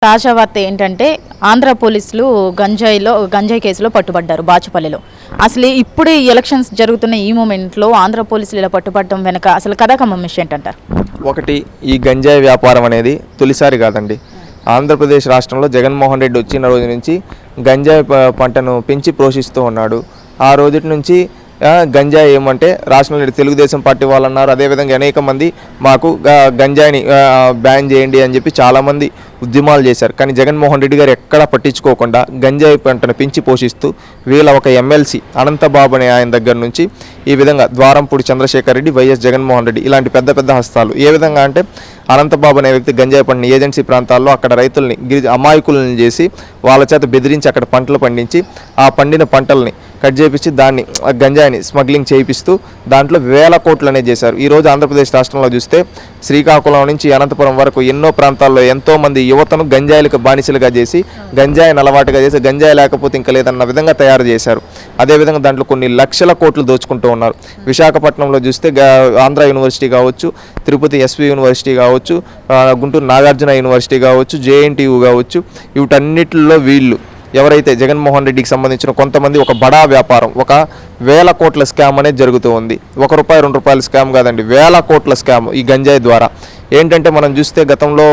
తాజా వార్త ఏంటంటే ఆంధ్ర పోలీసులు గంజాయి కేసులో పట్టుబడ్డారు బాచుపల్లిలో. అసలు ఇప్పుడు ఈ ఎలక్షన్స్ జరుగుతున్న ఈ మూమెంట్లో ఆంధ్ర పోలీసులు ఇలా పట్టుబడటం వెనక అసలు కథాకమ్మం విషయం ఏంటంటారు? ఒకటి, ఈ గంజాయి వ్యాపారం అనేది తొలిసారి కాదండి. ఆంధ్రప్రదేశ్ రాష్ట్రంలో జగన్మోహన్ రెడ్డి వచ్చిన రోజు నుంచి గంజాయి పంటను పెంచి పోషిస్తూ ఉన్నాడు. ఆ రోజు నుంచి గంజాయి ఏమంటే రాష్ట్రంలో తెలుగుదేశం పార్టీ వాళ్ళు అన్నారు. అదేవిధంగా అనేక మంది మాకు గంజాయిని బ్యాన్ చేయండి అని చెప్పి చాలామంది ఉద్యమాలు చేశారు. కానీ జగన్మోహన్ రెడ్డి గారు ఎక్కడా పట్టించుకోకుండా గంజాయి పంటను పెంచి పోషిస్తూ వీళ్ళ ఒక ఎమ్మెల్సీ అనంతబాబు అనే ఆయన దగ్గర నుంచి ఈ విధంగా ద్వారంపూడి చంద్రశేఖర్ రెడ్డి, వైఎస్ జగన్మోహన్ రెడ్డి ఇలాంటి పెద్ద పెద్ద హస్తాలు. ఏ విధంగా అంటే అనంతబాబు అనే వ్యక్తి గంజాయి పంటని ఏజెన్సీ ప్రాంతాల్లో అక్కడ రైతుల్ని అమాయకులను చేసి వాళ్ళ చేత బెదిరించి అక్కడ పంటలు పండించి ఆ పండిన పంటల్ని కట్ చేయించి దాన్ని గంజాయిని స్మగ్లింగ్ చేయిస్తూ దాంట్లో వేల కోట్లు అనేది చేశారు. ఈరోజు ఆంధ్రప్రదేశ్ రాష్ట్రంలో చూస్తే శ్రీకాకుళం నుంచి అనంతపురం వరకు ఎన్నో ప్రాంతాల్లో ఎంతోమంది యువతను గంజాయిలకు బానిసలుగా చేసి గంజాయిని అలవాటుగా చేసి గంజాయి లేకపోతే ఇంకా లేదన్న విధంగా తయారు చేశారు. అదేవిధంగా దాంట్లో కొన్ని లక్షల కోట్లు దోచుకుంటూ ఉన్నారు. విశాఖపట్నంలో చూస్తే ఆంధ్ర యూనివర్సిటీ కావచ్చు, తిరుపతి ఎస్వి యూనివర్సిటీ కావచ్చు, గుంటూరు నాగార్జున యూనివర్సిటీ కావచ్చు, జేఎన్టీయూ కావచ్చు, వీటన్నిటిలో వీళ్ళు ఎవరైతే జగన్మోహన్ రెడ్డికి సంబంధించిన కొంతమంది ఒక బడా వ్యాపారం, ఒక వేల కోట్ల స్కామ్ అనేది జరుగుతూ ఉంది. ₹1 ₹2 స్కామ్ కాదండి, వేల కోట్ల స్కామ్ ఈ గంజాయి ద్వారా. ఏంటంటే మనం చూస్తే గతంలో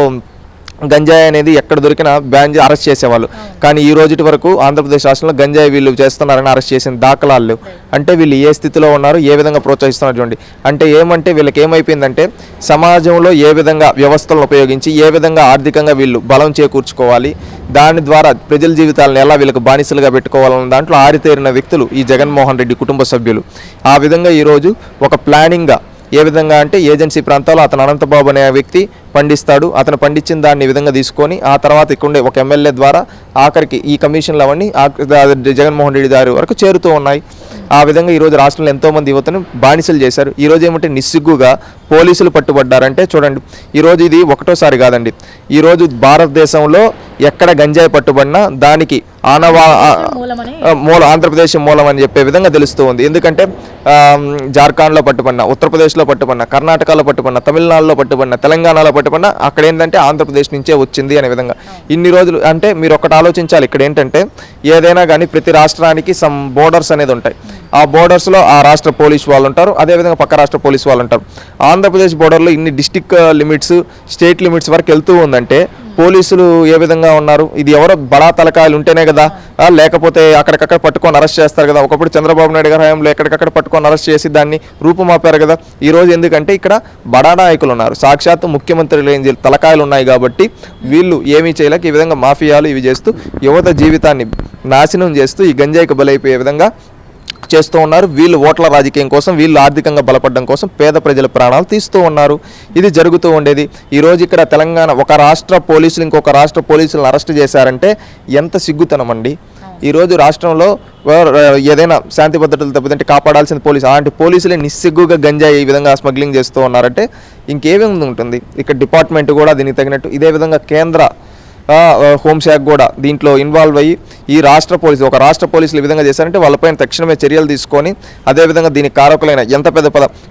గంజాయి అనేది ఎక్కడ దొరికినా బ్యాన్ అరెస్ట్ చేసేవాళ్ళు. కానీ ఈ రోజు వరకు ఆంధ్రప్రదేశ్ రాష్ట్రంలో గంజాయి వీళ్ళు చేస్తున్నారని అరెస్ట్ చేసిన దాఖలాలు లేవు. అంటే వీళ్ళు ఏ స్థితిలో ఉన్నారు, ఏ విధంగా ప్రోత్సహిస్తున్నారు చూడండి. అంటే ఏమంటే వీళ్ళకి ఏమైపోయిందంటే సమాజంలో ఏ విధంగా వ్యవస్థలను ఉపయోగించి ఏ విధంగా ఆర్థికంగా వీళ్ళు బలం చేకూర్చుకోవాలి, దాని ద్వారా ప్రజల జీవితాలను ఎలా వీళ్ళకి బానిసలుగా పెట్టుకోవాలన్న దాంట్లో ఆరితేరిన వ్యక్తులు ఈ జగన్మోహన్ రెడ్డి కుటుంబ సభ్యులు. ఆ విధంగా ఈరోజు ఒక ప్లానింగ్గా ఏ విధంగా అంటే ఏజెన్సీ ప్రాంతాల్లో అతను అనంతబాబు అనే వ్యక్తి పండిస్తాడు. అతను పండించిన దాన్ని ఈ విధంగా తీసుకొని ఆ తర్వాత ఇక్కడే ఒక ఎమ్మెల్యే ద్వారా ఆఖరికి ఈ కమిషన్లు అవన్నీ జగన్మోహన్ రెడ్డి గారి వరకు చేరుతూ ఉన్నాయి. ఆ విధంగా ఈరోజు రాష్ట్రంలో ఎంతోమంది యువతను బానిసలు చేశారు. ఈరోజు ఏమంటే నిస్సిగ్గుగా పోలీసులు పట్టుబడ్డారంటే చూడండి. ఈరోజు ఇది ఒకటోసారి కాదండి. ఈరోజు భారతదేశంలో ఎక్కడ గంజాయి పట్టుబడినా దానికి ఆంధ్రప్రదేశ్ మూలం అని చెప్పే విధంగా తెలుస్తూ ఉంది. ఎందుకంటే జార్ఖండ్లో పట్టుబడిన, ఉత్తరప్రదేశ్లో పట్టుబడిన, కర్ణాటకలో పట్టుబడిన, తమిళనాడులో పట్టుబడిన, తెలంగాణలో పట్టుబడిన అక్కడ ఏంటంటే ఆంధ్రప్రదేశ్ నుంచే వచ్చింది అనే విధంగా ఇన్ని రోజులు. అంటే మీరు ఒకటి ఆలోచించాలి, ఇక్కడ ఏంటంటే ఏదైనా కానీ ప్రతి రాష్ట్రానికి సమ్ బోర్డర్స్ అనేది ఉంటాయి. ఆ బోర్డర్స్లో ఆ రాష్ట్ర పోలీస్ వాళ్ళు ఉంటారు, అదేవిధంగా పక్క రాష్ట్ర పోలీస్ వాళ్ళు ఉంటారు. ఆంధ్రప్రదేశ్ బోర్డర్లో ఇన్ని డిస్టిక్ లిమిట్స్, స్టేట్ లిమిట్స్ వరకు వెళ్తూ ఉందంటే పోలీసులు ఏ విధంగా ఉన్నారు? ఇది ఎవరో బడా తలకాయలు ఉంటేనే కదా, లేకపోతే అక్కడికక్కడ పట్టుకొని అరెస్ట్ చేస్తారు కదా. ఒకప్పుడు చంద్రబాబు నాయుడు గారి హయాంలో ఎక్కడికక్కడ పట్టుకొని అరెస్ట్ చేసి దాన్ని రూపుమాపారు కదా. ఈరోజు ఎందుకంటే ఇక్కడ బడా నాయకులు ఉన్నారు, సాక్షాత్తు ముఖ్యమంత్రులు తలకాయలు ఉన్నాయి కాబట్టి వీళ్ళు ఏమీ చేయలేక ఈ విధంగా మాఫియాలు ఇవి చేస్తూ యువత జీవితాన్ని నాశనం చేస్తూ ఈ గంజాయికి బలైపోయే విధంగా చేస్తూ ఉన్నారు. వీళ్ళు ఓట్ల రాజకీయం కోసం, వీళ్ళు ఆర్థికంగా బలపడడం కోసం పేద ప్రజల ప్రాణాలు తీస్తూ ఉన్నారు. ఇది జరుగుతూ ఉండేది. ఈరోజు ఇక్కడ తెలంగాణ ఒక రాష్ట్ర పోలీసులు ఇంకొక రాష్ట్ర పోలీసులను అరెస్ట్ చేశారంటే ఎంత సిగ్గుతనం అండి. ఈరోజు రాష్ట్రంలో ఏదైనా శాంతి భద్రతలు తప్పిదంటే కాపాడాల్సిన పోలీసు, అలాంటి పోలీసులే నిస్సిగ్గుగా గంజాయి ఈ విధంగా స్మగ్లింగ్ చేస్తూ ఉన్నారంటే ఇంకేమేమి ఉంటుంది. ఇక్కడ డిపార్ట్మెంట్ కూడా దీనికి తగినట్టు ఇదే విధంగా కేంద్ర హోంశాఖ కూడా దీంట్లో ఇన్వాల్వ్ అయ్యి ఈ రాష్ట్ర పోలీసు ఒక రాష్ట్ర పోలీసులు ఈ విధంగా చేశారంటే వాళ్ళపైన తక్షణమే చర్యలు తీసుకొని, అదేవిధంగా దీనికి కారకులైన ఎంత పెద్ద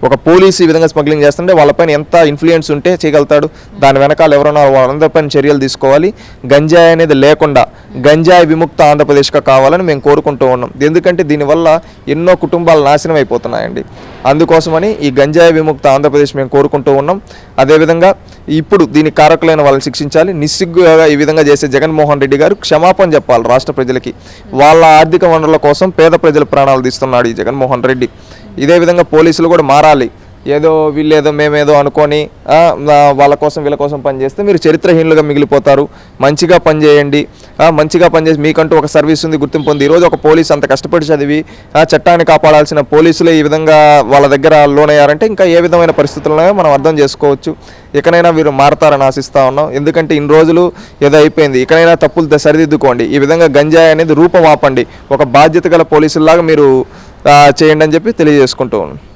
ఒక పోలీసు ఈ విధంగా స్మగ్లింగ్ చేస్తుంటే వాళ్ళపైన ఎంత ఇన్ఫ్లుయెన్స్ ఉంటే చేయగలుగుతాడు, దాని వెనకాల ఎవరైనా వాళ్ళందరిపైన చర్యలు తీసుకోవాలి. గంజాయి అనేది లేకుండా గంజాయి విముక్త ఆంధ్రప్రదేశ్గా కావాలని మేము కోరుకుంటూ ఉన్నాం. ఎందుకంటే దీనివల్ల ఎన్నో కుటుంబాలు నాశనం అయిపోతున్నాయండి. అందుకోసమని ఈ గంజాయి విముక్త ఆంధ్రప్రదేశ్ మేము కోరుకుంటూ ఉన్నాం. అదేవిధంగా ఇప్పుడు దీనికి కారకులైన వాళ్ళని శిక్షించాలి. నిస్సిగ్గుగా ఈ విధంగా చేసే జగన్మోహన్ రెడ్డి గారు క్షమాపణ చెప్పాలి రాష్ట్ర ప్రజలకి. వాళ్ళ ఆర్థిక వనరుల కోసం పేద ప్రజల ప్రాణాలు తీస్తున్నాడు ఈ జగన్మోహన్ రెడ్డి. ఇదే విధంగా పోలీసులు కూడా మారాలి. ఏదో వీళ్ళేదో మేమేదో అనుకొని వాళ్ళ కోసం వీళ్ళ కోసం పనిచేస్తే మీరు చరిత్రహీనులుగా మిగిలిపోతారు. మంచిగా పనిచేయండి, మంచిగా పనిచేసి మీకంటూ ఒక సర్వీస్ ఉంది, గుర్తింపు ఉంది. ఈరోజు ఒక పోలీసు అంత కష్టపడి చదివి చట్టాన్ని కాపాడాల్సిన పోలీసులే ఈ విధంగా వాళ్ళ దగ్గర లోనయ్యారంటే ఇంకా ఏ విధమైన పరిస్థితులను మనం అర్థం చేసుకోవచ్చు. ఇకనైనా వీరు మారతారని ఆశిస్తూ ఉన్నాం. ఎందుకంటే ఇన్ని రోజులు ఏదో అయిపోయింది, ఇకనైనా తప్పులు సరిదిద్దుకోండి. ఈ విధంగా గంజాయి అనేది రూపం ఆపండి. ఒక బాధ్యత గల పోలీసుల్లాగా మీరు చేయండి అని చెప్పి తెలియజేసుకుంటూ ఉన్నాం.